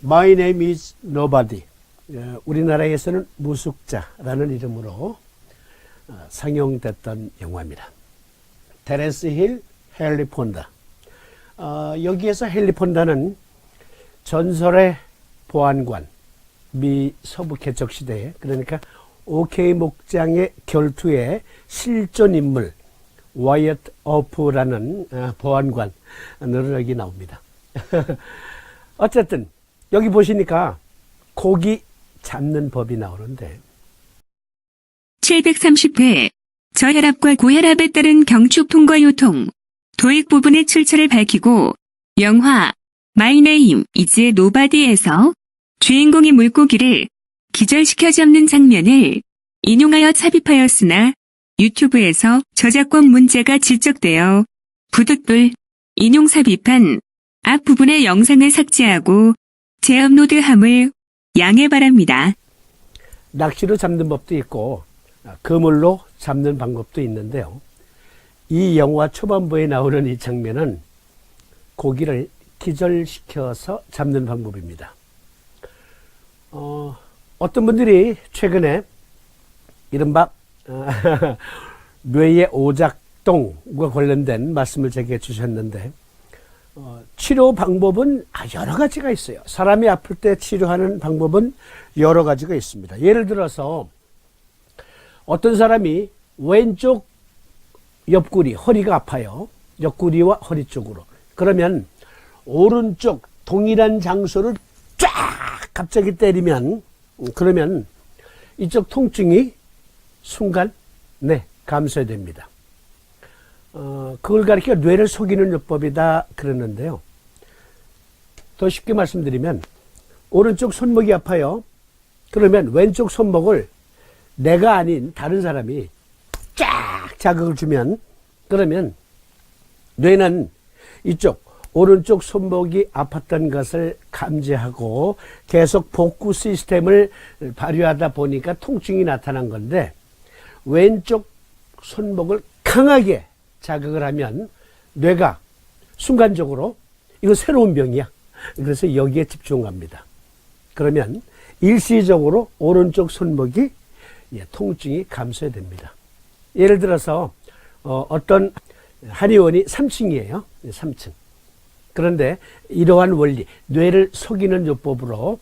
My name is nobody. 우리나라에서는 무숙자라는 이름으로 상영됐던 영화입니다. 테렌스 힐, 헨리 폰다. 여기에서 헨리 폰다는 전설의 보안관, 미 서부 개척 시대에, 그러니까 OK 목장의 결투의 실존 인물 와이엇 어프라는 보안관으로 여기 나옵니다. 어쨌든 여기 보시니까 고기 잡는 법이 나오는데 730회 저혈압과 고혈압에 따른 경축통과 요통, 도익 부분의 출처를 밝히고 영화 마이 네임 이즈 노바디에서 주인공이 물고기를 기절시켜 잡는 장면을 인용하여 삽입하였으나 유튜브에서 저작권 문제가 지적되어 부득불 인용 삽입한 앞부분의 영상을 삭제하고 재업로드함을 양해 바랍니다. 낚시로 잡는 법도 있고 그물로 잡는 방법도 있는데요. 이 영화 초반부에 나오는 이 장면은 고기를 기절시켜서 잡는 방법입니다. 어떤 분들이 최근에 이른바 뇌의 오작동과 관련된 말씀을 제게 주셨는데 치료 방법은 여러 가지가 있어요. 사람이 아플 때 치료하는 방법은 여러 가지가 있습니다. 예를 들어서 어떤 사람이 왼쪽 옆구리, 허리가 아파요. 옆구리와 허리 쪽으로. 그러면 오른쪽 동일한 장소를 쫙 갑자기 때리면 그러면 이쪽 통증이 순간 감소됩니다. 그걸 가리켜 뇌를 속이는 요법이다 그러는데요. 더 쉽게 말씀드리면 오른쪽 손목이 아파요. 그러면 왼쪽 손목을 내가 아닌 다른 사람이 쫙 자극을 주면 그러면 뇌는 이쪽 오른쪽 손목이 아팠던 것을 감지하고 계속 복구 시스템을 발휘하다 보니까 통증이 나타난 건데 왼쪽 손목을 강하게 자극을 하면 뇌가 순간적으로 이거 새로운 병이야. 그래서 여기에 집중합니다. 그러면 일시적으로 오른쪽 손목이 통증이 감소됩니다. 예를 들어서 어떤 한의원이 3층이에요. 3층. 그런데 이러한 원리, 뇌를 속이는 요법으로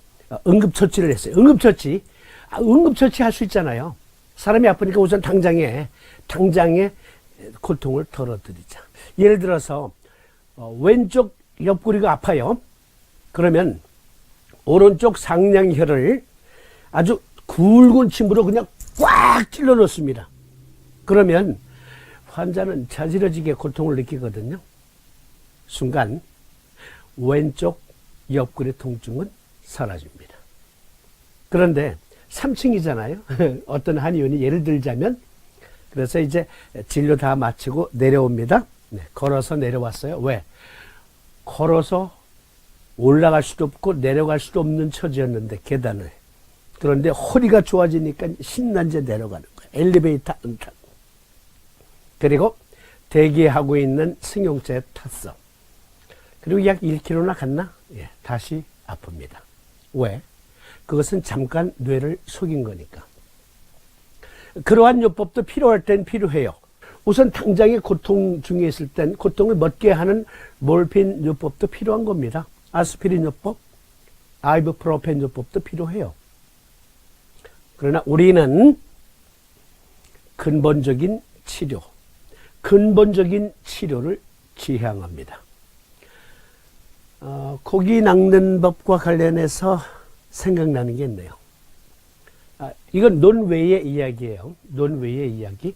응급처치를 했어요. 응급처치 할 수 있잖아요. 사람이 아프니까 우선 당장에 고통을 덜어드리자. 예를 들어서 왼쪽 옆구리가 아파요. 그러면 오른쪽 상냥혈을 아주 굵은 침으로 그냥 꽉 찔러 놓습니다. 그러면 환자는 자지러지게 고통을 느끼거든요. 순간 왼쪽 옆구리 통증은 사라집니다. 그런데 3층이잖아요. 어떤 한의원이 예를 들자면 그래서 이제 진료 다 마치고 내려옵니다. 걸어서 내려왔어요. 왜? 걸어서 올라갈 수도 없고 내려갈 수도 없는 처지였는데 계단을. 그런데 허리가 좋아지니까 신난 제 내려가는 거예요. 엘리베이터 안 타고. 그리고 대기하고 있는 승용차에 탔어. 그리고 약 1km나 갔나? 다시 아픕니다. 왜? 그것은 잠깐 뇌를 속인 거니까. 그러한 요법도 필요할 땐 필요해요. 우선 당장의 고통 중에 있을 땐 고통을 멎게 하는 몰핀 요법도 필요한 겁니다. 아스피린 요법, 아이부프로펜 요법도 필요해요. 그러나 우리는 근본적인 치료를 지향합니다. 고기 낚는 법과 관련해서 생각나는 게 있네요. 이건 논외의 이야기예요. 논외의 이야기.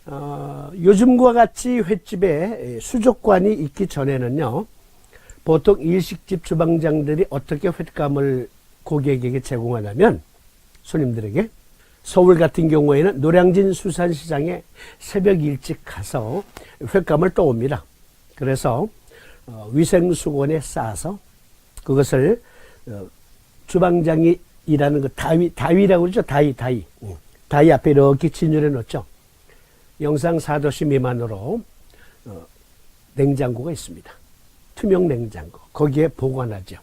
요즘과 같이 횟집에 수족관이 있기 전에는요, 보통 일식집 주방장들이 어떻게 횟감을 고객에게 제공하냐면, 손님들에게, 서울 같은 경우에는 노량진 수산시장에 새벽 일찍 가서 횟감을 떠옵니다. 그래서 위생수건에 싸서 그것을 주방장이 일하는 그 다위라고 그러죠. 다위 앞에 이렇게 진열해 놓죠. 영상 4도씨 미만으로 냉장고가 있습니다. 투명 냉장고. 거기에 보관하죠.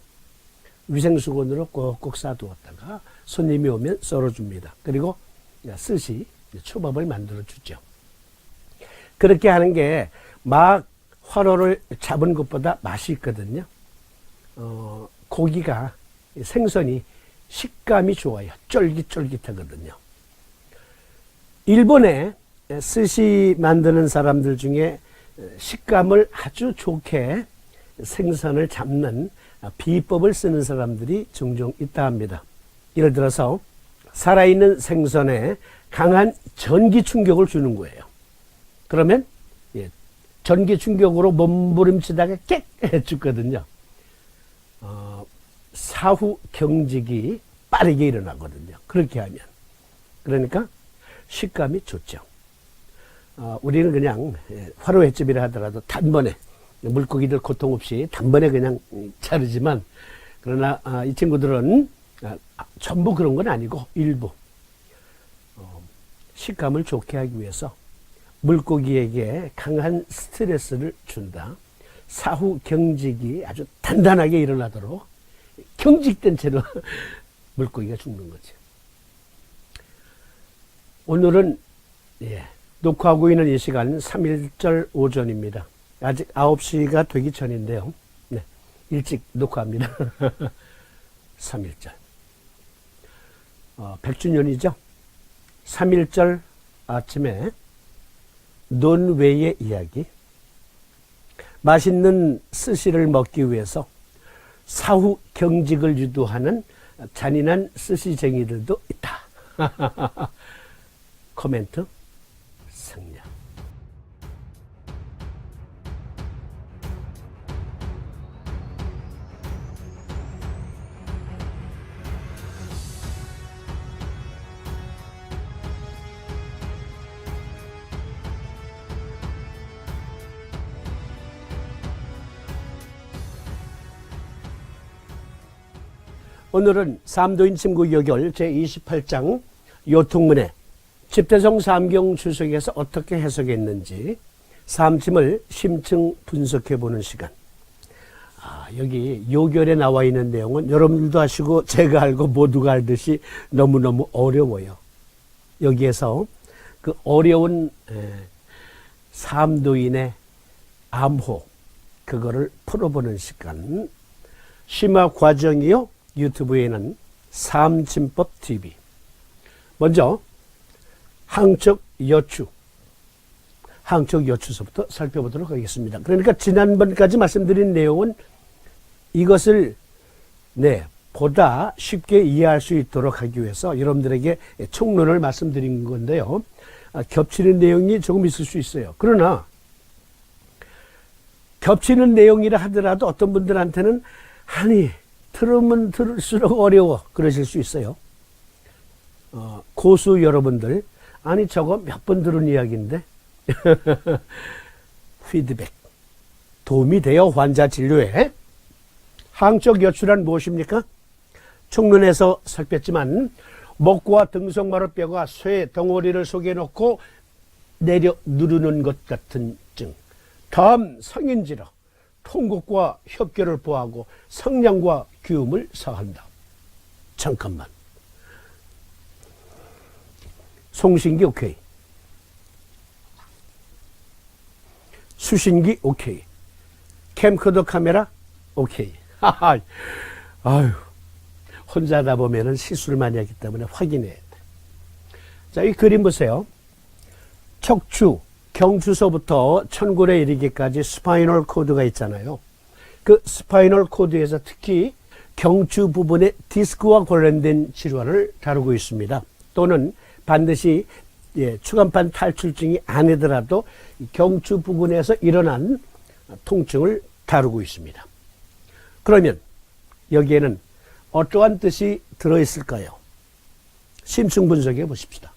위생수건으로 꼭꼭 싸두었다가 손님이 오면 썰어줍니다. 그리고 스시, 초밥을 만들어주죠. 그렇게 하는 게 막 화로를 잡은 것보다 맛이 있거든요. 고기가, 생선이 식감이 좋아요. 쫄깃쫄깃하거든요. 일본에 스시 만드는 사람들 중에 식감을 아주 좋게 생선을 잡는 비법을 쓰는 사람들이 종종 있다 합니다. 예를 들어서 살아있는 생선에 강한 전기 충격을 주는 거예요. 그러면 전기 충격으로 몸부림치다가 깨 죽거든요. 사후 경직이 빠르게 일어나거든요. 그렇게 하면. 그러니까 식감이 좋죠. 우리는 그냥 화로 횟집이라 하더라도 단번에 물고기들 고통 없이 단번에 그냥 자르지만, 그러나 이 친구들은 전부 그런 건 아니고 일부 식감을 좋게 하기 위해서 물고기에게 강한 스트레스를 준다. 사후 경직이 아주 단단하게 일어나도록 경직된 채로 물고기가 죽는 거죠. 오늘은 녹화하고 있는 이 시간 3.1절 오전입니다. 아직 9시가 되기 전인데요. 일찍 녹화합니다. 3.1절. 100주년이죠. 3.1절 아침에 논외의 이야기. 맛있는 스시를 먹기 위해서 사후 경직을 유도하는 잔인한 스시쟁이들도 있다. 코멘트 승려. 오늘은 삼도인 침구요결 제28장 요통문에 집대성 삼경 주석에서 어떻게 해석했는지 삼침을 심층 분석해보는 시간. 여기 요결에 나와 있는 내용은 여러분들도 아시고 제가 알고 모두가 알듯이 너무너무 어려워요. 여기에서 그 어려운 삼도인의 암호, 그거를 풀어보는 시간. 심화 과정이요. 유튜브에는 삼침법 TV. 먼저 항적 여추서부터 살펴보도록 하겠습니다. 그러니까 지난번까지 말씀드린 내용은 이것을 보다 쉽게 이해할 수 있도록 하기 위해서 여러분들에게 총론을 말씀드린 건데요. 겹치는 내용이 조금 있을 수 있어요. 그러나 겹치는 내용이라 하더라도 어떤 분들한테는 들으면 들을수록 어려워 그러실 수 있어요. 고수 여러분들, 저거 몇 번 들은 이야기인데 피드백 도움이 되어 환자 진료에. 항적 여추란 무엇입니까? 총론에서 살폈지만 목과 등성마루뼈가 쇠 덩어리를 속에 넣고 내려 누르는 것 같은 증. 다음 성인지라 통곡과 협결을 보하고 성량과 규음을 사한다. 잠깐만. 송신기 오케이. 수신기 오케이. 캠코더 카메라 오케이. 아유, 혼자 하다 보면은 실수를 많이 하기 때문에 확인해야 돼. 자, 이 그림 보세요. 척추, 경추서부터 천골에 이르기까지 스파이널 코드가 있잖아요. 그 스파이널 코드에서 특히 경추 부분의 디스크와 관련된 질환을 다루고 있습니다. 또는 반드시 추간판 탈출증이 아니더라도 경추 부분에서 일어난 통증을 다루고 있습니다. 그러면 여기에는 어떠한 뜻이 들어있을까요? 심층 분석해 보십시다.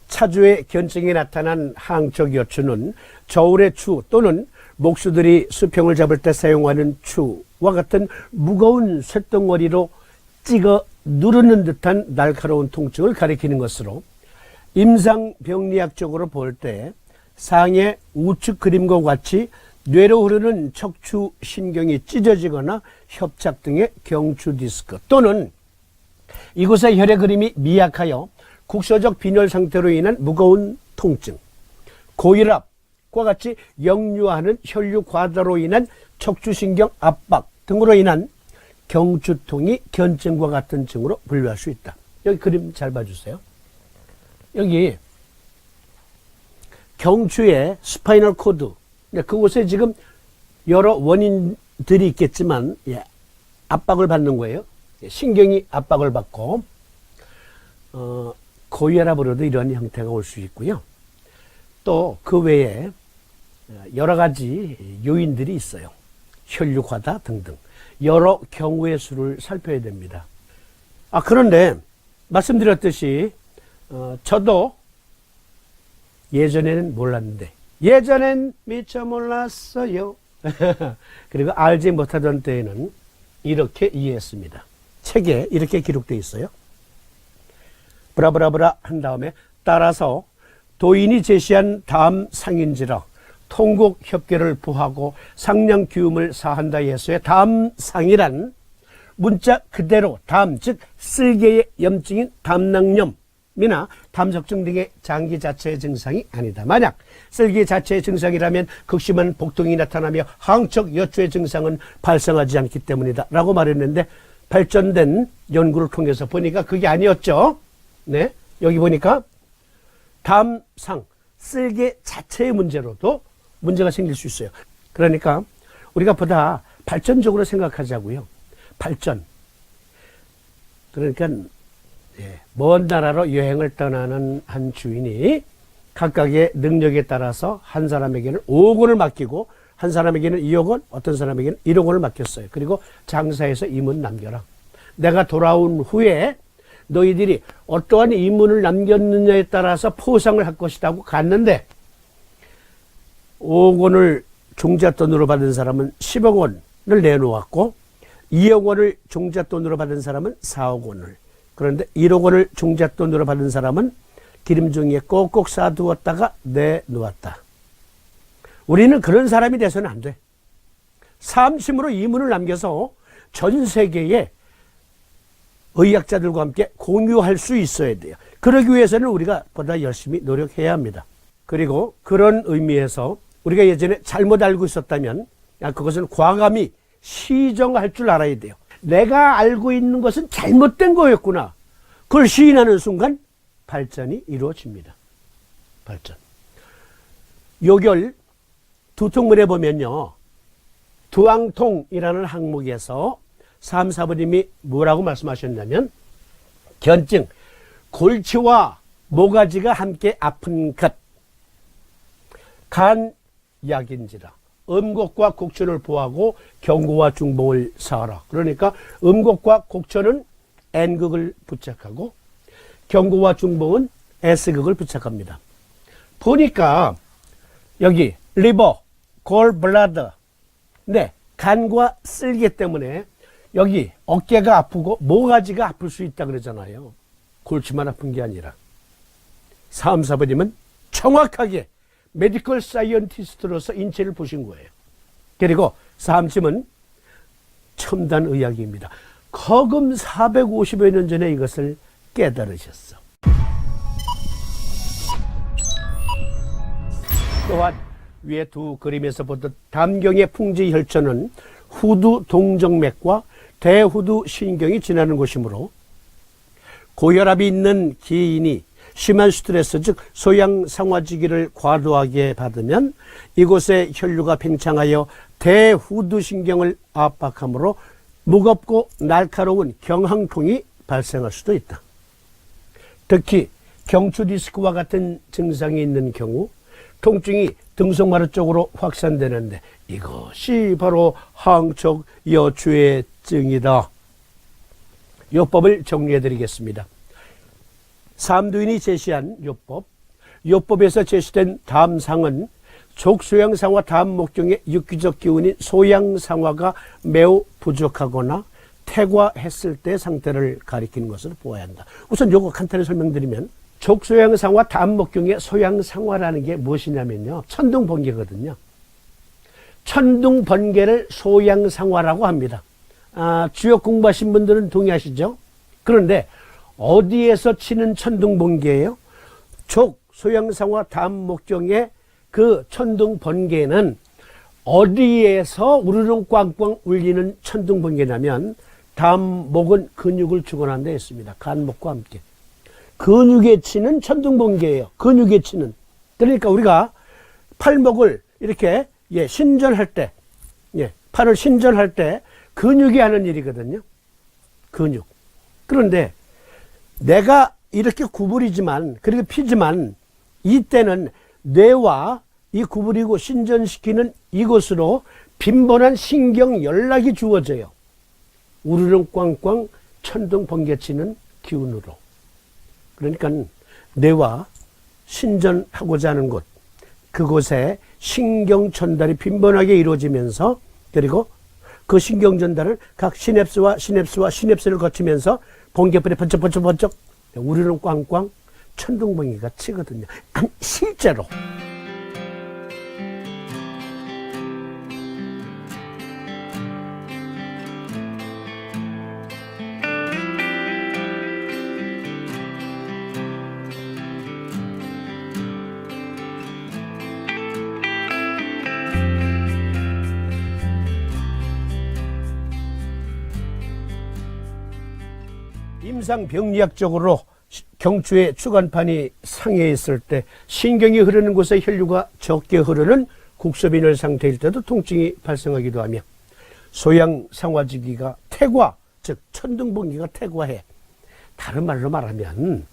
차주의 견증이 나타난 항적 여추는 저울의 추 또는 목수들이 수평을 잡을 때 사용하는 추와 같은 무거운 쇳덩어리로 찍어 누르는 듯한 날카로운 통증을 가리키는 것으로, 임상병리학적으로 볼 때 상의 우측 그림과 같이 뇌로 흐르는 척추 신경이 찢어지거나 협착 등의 경추 디스크 또는 이곳의 혈액 흐름이 미약하여 국소적 빈혈 상태로 인한 무거운 통증, 고혈압과 같이 역류하는 혈류 과다로 인한 척추신경 압박 등으로 인한 경추통이 견증과 같은 증으로 분류할 수 있다. 여기 그림 잘 봐주세요. 여기 경추의 스파이널 코드, 그곳에 지금 여러 원인들이 있겠지만 압박을 받는 거예요. 신경이 압박을 받고 고혈압으로도 이런 형태가 올 수 있고요. 또 그 외에 여러 가지 요인들이 있어요. 혈류 과다 등등 여러 경우의 수를 살펴야 됩니다. 그런데 말씀드렸듯이 저도 예전에는 몰랐는데 예전엔 미처 몰랐어요. 그리고 알지 못하던 때에는 이렇게 이해했습니다. 책에 이렇게 기록되어 있어요. 브라브라브라 한 다음에 따라서 도인이 제시한 다음 상인지라 통곡 협계를 부하고 상량 규음을 사한다 예수의 다음 상이란 문자 그대로 다음 즉 쓸개의 염증인 담낭염이나 담석증 등의 장기 자체의 증상이 아니다. 만약 쓸개 자체의 증상이라면 극심한 복통이 나타나며 항척 여추의 증상은 발생하지 않기 때문이다 라고 말했는데 발전된 연구를 통해서 보니까 그게 아니었죠. 네, 여기 보니까 담상 쓸개 자체의 문제로도 문제가 생길 수 있어요. 그러니까 우리가 보다 발전적으로 생각하자고요. 발전. 그러니까 먼 나라로 여행을 떠나는 한 주인이 각각의 능력에 따라서 한 사람에게는 5억 원을 맡기고 한 사람에게는 2억 원, 어떤 사람에게는 1억 원을 맡겼어요. 그리고 장사해서 이문 남겨라. 내가 돌아온 후에 너희들이 어떠한 이문을 남겼느냐에 따라서 포상을 할 것이다 고 갔는데 5억 원을 종잣돈으로 받은 사람은 10억 원을 내놓았고 2억 원을 종잣돈으로 받은 사람은 4억 원을, 그런데 1억 원을 종잣돈으로 받은 사람은 기름종이에 꼭꼭 싸두었다가 내놓았다. 우리는 그런 사람이 돼서는 안 돼. 삼심으로 이문을 남겨서 전 세계에 의학자들과 함께 공유할 수 있어야 돼요. 그러기 위해서는 우리가 보다 열심히 노력해야 합니다. 그리고 그런 의미에서 우리가 예전에 잘못 알고 있었다면 그것은 과감히 시정할 줄 알아야 돼요. 내가 알고 있는 것은 잘못된 거였구나. 그걸 시인하는 순간 발전이 이루어집니다. 발전. 요결 두통문에 보면요. 두항통이라는 항목에서 3, 4번님이 뭐라고 말씀하셨냐면 견증, 골치와 모가지가 함께 아픈 것, 간약인지라 음곡과 곡천을 보하고 경고와 중봉을 사하라. 그러니까 음곡과 곡천은 N극을 부착하고 경고와 중봉은 S극을 부착합니다. 보니까 여기 리버, 골블라더, 네, 간과 쓸개 때문에 여기 어깨가 아프고 모가지가 아플 수 있다 그러잖아요. 골치만 아픈 게 아니라. 3, 4번님은 정확하게 메디컬 사이언티스트로서 인체를 보신 거예요. 그리고 3심은 첨단 의학입니다. 거금 450여 년 전에 이것을 깨달으셨어. 또한 위에 두 그림에서 보던 담경의 풍지 혈전은 후두 동정맥과 대후두 신경이 지나는 곳이므로 고혈압이 있는 기인이 심한 스트레스 즉 소양상화지기를 과도하게 받으면 이곳에 혈류가 팽창하여 대후두 신경을 압박하므로 무겁고 날카로운 경항통이 발생할 수도 있다. 특히 경추 디스크와 같은 증상이 있는 경우 통증이 등속마루 쪽으로 확산되는데 이것이 바로 항척 여추의 증이다. 요법을 정리해 드리겠습니다. 삼두인이 제시한 요법, 요법에서 제시된 담상은 족소양상화 담목경의 육기적 기운인 소양상화가 매우 부족하거나 퇴과했을 때 상태를 가리키는 것으로 보아야 한다. 우선 요거 간단히 설명드리면 족소양상화 담목경의 소양상화라는 게 무엇이냐면요, 천둥번개거든요. 천둥 번개를 소양상화라고 합니다. 주역 공부하신 분들은 동의하시죠? 그런데 어디에서 치는 천둥 번개예요? 족, 소양상화, 담목경의 그 천둥 번개는 어디에서 우르릉 꽝꽝 울리는 천둥 번개냐면 담목은 근육을 주관하는 데 있습니다. 간목과 함께. 근육에 치는 천둥 번개예요. 근육에 치는. 그러니까 우리가 팔목을 이렇게 신전할 때, 팔을 신전할 때 근육이 하는 일이거든요. 근육. 그런데 내가 이렇게 구부리지만, 그리고 피지만, 이때는 뇌와 이 구부리고 신전시키는 이곳으로 빈번한 신경 연락이 주어져요. 우르릉 꽝꽝 천둥 번개치는 기운으로. 그러니까 뇌와 신전하고자 하는 곳, 그곳에 신경 전달이 빈번하게 이루어지면서, 그리고 그 신경 전달을 각 시냅스를 거치면서 번개불에 번쩍번쩍 우르릉 꽝꽝 천둥 번개가 치거든요. 실제로. 임상병리학적으로 경추의 추간판이 상해 있을 때 신경이 흐르는 곳에 혈류가 적게 흐르는 국소빈혈 상태일 때도 통증이 발생하기도 하며, 소양상화지기가 태과, 즉 천둥번개가 태과해. 다른 말로 말하면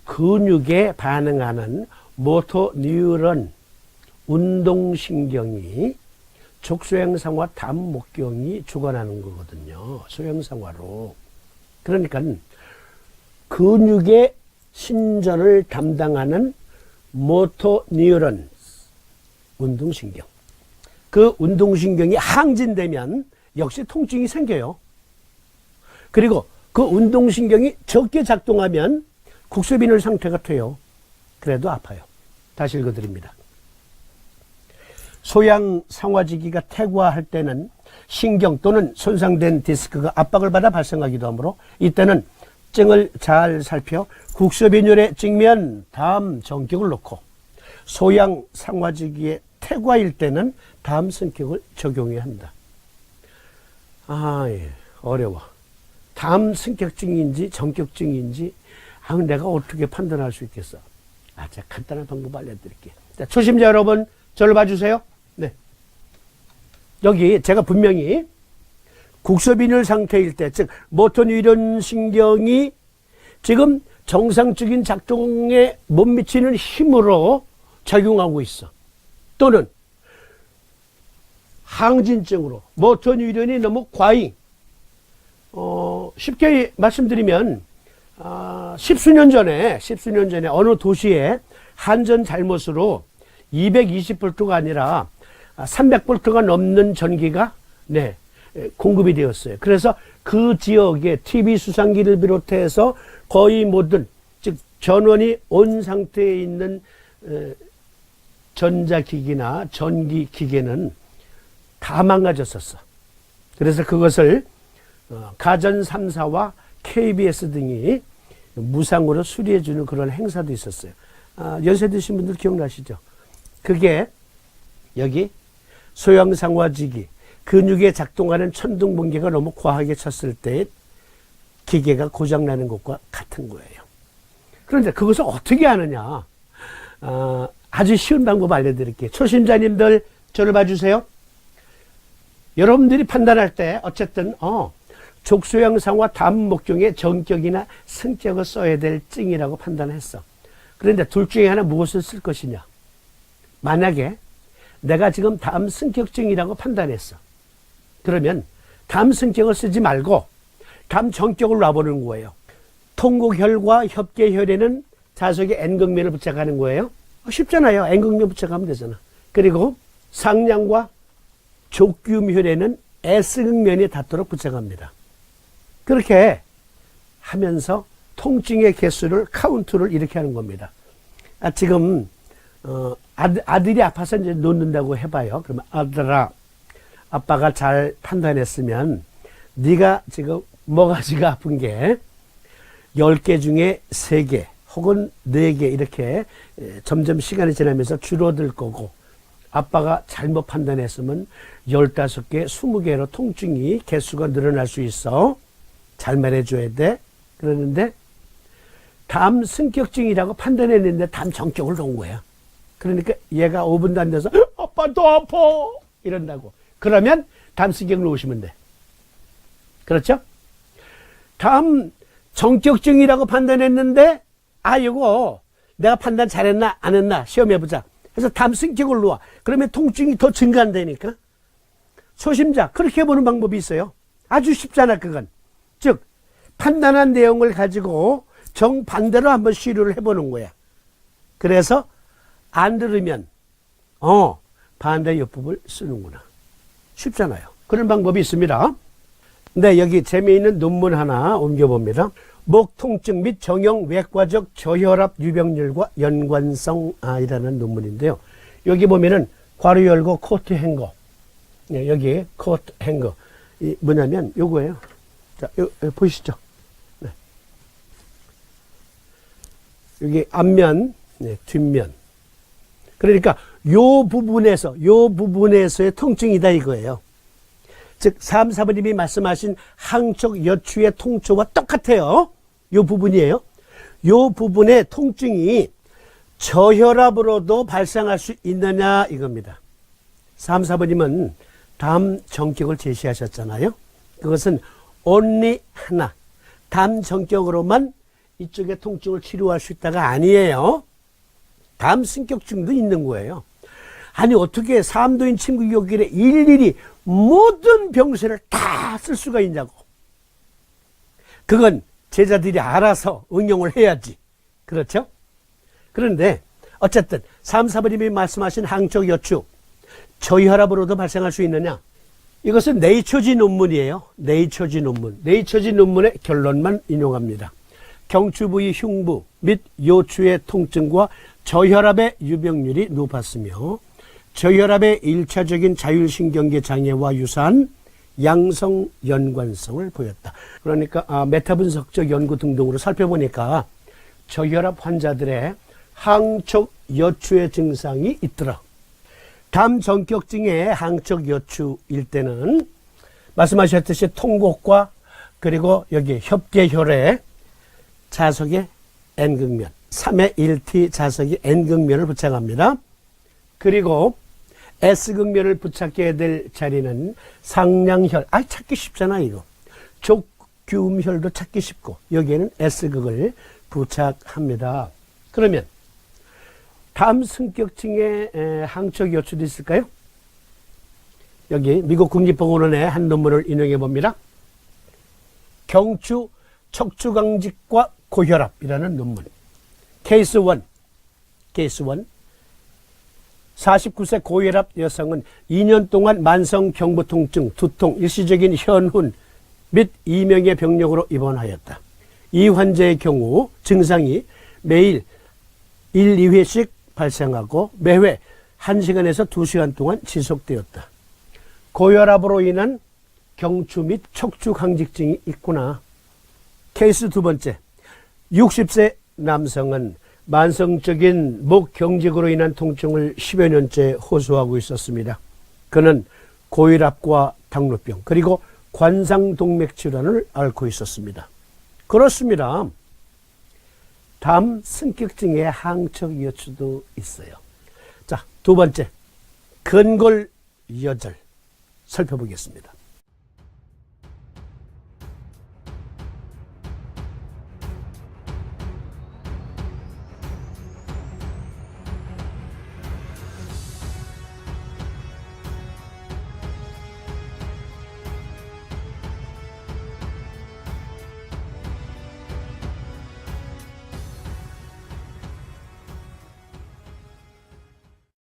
근육에 반응하는 모토뉴런 운동신경이 족소양상화 담목경이 주관하는 거거든요. 소양상화로. 그러니까 근육의 신전을 담당하는 모토뉴런 운동신경. 그 운동신경이 항진되면 역시 통증이 생겨요. 그리고 그 운동신경이 적게 작동하면 국소빈혈 상태가 돼요. 그래도 아파요. 다시 읽어드립니다. 소양상화지기가 태과할 때는 신경 또는 손상된 디스크가 압박을 받아 발생하기도 하므로 이때는 증을 잘 살펴 국소빈혈의 직면 다음 전격을 놓고, 소양상화지기의 태과일 때는 다음 성격을 적용해야 한다. 어려워. 다음 성격증인지 전격증인지 내가 어떻게 판단할 수 있겠어? 제가 간단한 방법 알려드릴게요. 자, 초심자 여러분, 저를 봐주세요. 네. 여기 제가 분명히 국소빈혈 상태일 때, 즉 모토뉴런 신경이 지금 정상적인 작동에 못 미치는 힘으로 작용하고 있어. 또는 항진증으로 모토뉴런이 너무 과잉. 쉽게 말씀드리면 십수년 전에 어느 도시에 한전 잘못으로 220볼트가 아니라 300볼트가 넘는 전기가 공급이 되었어요. 그래서 그 지역에 TV 수상기를 비롯해서 거의 모든, 즉 전원이 온 상태에 있는 전자기기나 전기기계는 다 망가졌었어. 그래서 그것을 가전 3사와 KBS 등이 무상으로 수리해주는 그런 행사도 있었어요. 연세 드신 분들 기억나시죠? 그게 여기 소양상화지기, 근육에 작동하는 천둥번개가 너무 과하게 쳤을 때 기계가 고장나는 것과 같은 거예요. 그런데 그것을 어떻게 하느냐? 아주 쉬운 방법 알려드릴게요. 초심자님들 저를 봐주세요. 여러분들이 판단할 때 어쨌든 족소양상화 담목경의 전격이나 성격을 써야 될 증이라고 판단했어. 그런데 둘 중에 하나 무엇을 쓸 것이냐? 만약에 내가 지금 다음 성격증이라고 판단했어. 그러면 다음 성격을 쓰지 말고 다음 전격을 놔보는 거예요. 통곡혈과 협계혈에는 자석의 N극면을 부착하는 거예요. 쉽잖아요. N극면 부착하면 되잖아. 그리고 상량과 족규혈에는 S극면이 닿도록 부착합니다. 그렇게 하면서 통증의 개수를, 카운트를 이렇게 하는 겁니다. 지금 아들이 아파서 이제 놓는다고 해봐요. 그러면 아들아, 아빠가 잘 판단했으면 네가 지금 모가지가 아픈 게 10개 중에 3개 혹은 4개 이렇게 점점 시간이 지나면서 줄어들 거고, 아빠가 잘못 판단했으면 15개, 20개로 통증이 개수가 늘어날 수 있어. 잘 말해줘야 돼. 그러는데 담 승격증이라고 판단했는데 담 정격을 놓은 거야. 그러니까 얘가 5분도 안 돼서 아빠 더 아파 이런다고. 그러면 담 승격 놓으시면 돼. 그렇죠? 담 정격증이라고 판단했는데 이거 내가 판단 잘했나 안 했나 시험해보자. 그래서 담 승격을 놓아. 그러면 통증이 더 증가한다니까. 초심자 그렇게 해보는 방법이 있어요. 아주 쉽잖아 그건. 즉 판단한 내용을 가지고 정반대로 한번 시료를 해보는 거야. 그래서 안 들으면 반대 요법을 쓰는구나. 쉽잖아요. 그런 방법이 있습니다. 네, 여기 재미있는 논문 하나 옮겨봅니다. 목 통증 및 정형 외과적 저혈압 유병률과 연관성이라는 논문인데요. 여기 보면은 괄호 열고 코트 행거. 네, 여기 코트 행거. 이 뭐냐면 요거예요. 자, 요 보이시죠? 네. 여기 앞면, 네, 뒷면. 그러니까 요 부분에서의 통증이다 이거예요. 즉 3, 4번님이 말씀하신 항쪽 여추의 통증과 똑같아요. 요 부분이에요. 요 부분의 통증이 저혈압으로도 발생할 수 있느냐 이겁니다. 3, 4번님은 담 정격을 제시하셨잖아요. 그것은 only 하나, 담 정격으로만 이쪽의 통증을 치료할 수 있다가 아니에요. 담 승격증도 있는 거예요. 아니 어떻게 삼도인 침구교길에 일일이 모든 병세를 다 쓸 수가 있냐고. 그건 제자들이 알아서 응용을 해야지. 그렇죠? 그런데 어쨌든 3, 4번님이 말씀하신 항쪽 여추 저혈압으로도 발생할 수 있느냐? 이것은 네이처지 논문이에요. 네이처지 논문. 네이처지 논문의 결론만 인용합니다. 경추 부위 흉부 및 요추의 통증과 저혈압의 유병률이 높았으며 저혈압의 1차적인 자율신경계 장애와 유사한 양성 연관성을 보였다. 그러니까 메타분석적 연구 등등으로 살펴보니까 저혈압 환자들의 항쪽 여추의 증상이 있더라. 담 정격증의 항쪽 여추일 때는 말씀하셨듯이 통곡과 그리고 여기 협계혈의 자석의 N극면 3의 1T 자석이 N극면을 부착합니다. 그리고 S극면을 부착해야 될 자리는 상량혈, 찾기 쉽잖아 이거. 족규음혈도 찾기 쉽고 여기에는 S극을 부착합니다. 그러면 담 승격증의 항쪽 여추도 있을까요? 여기 미국 국립병원의 한 논문을 인용해 봅니다. 경추 척추강직과 고혈압이라는 논문. 케이스 1. 49세 고혈압 여성은 2년 동안 만성 경부통증, 두통, 일시적인 현훈 및 2명의 병력으로 입원하였다. 이 환자의 경우 증상이 매일 1, 2회씩 발생하고 매회 1시간에서 2시간 동안 지속되었다. 고혈압으로 인한 경추 및 척추 강직증이 있구나. 케이스 2번째. 60세 남성은 만성적인 목 경직으로 인한 통증을 10여 년째 호소하고 있었습니다. 그는 고혈압과 당뇨병 그리고 관상동맥 질환을 앓고 있었습니다. 그렇습니다. 담 승격증의 항쪽 여추도 있어요. 자, 2번째. 근골 여절 살펴보겠습니다.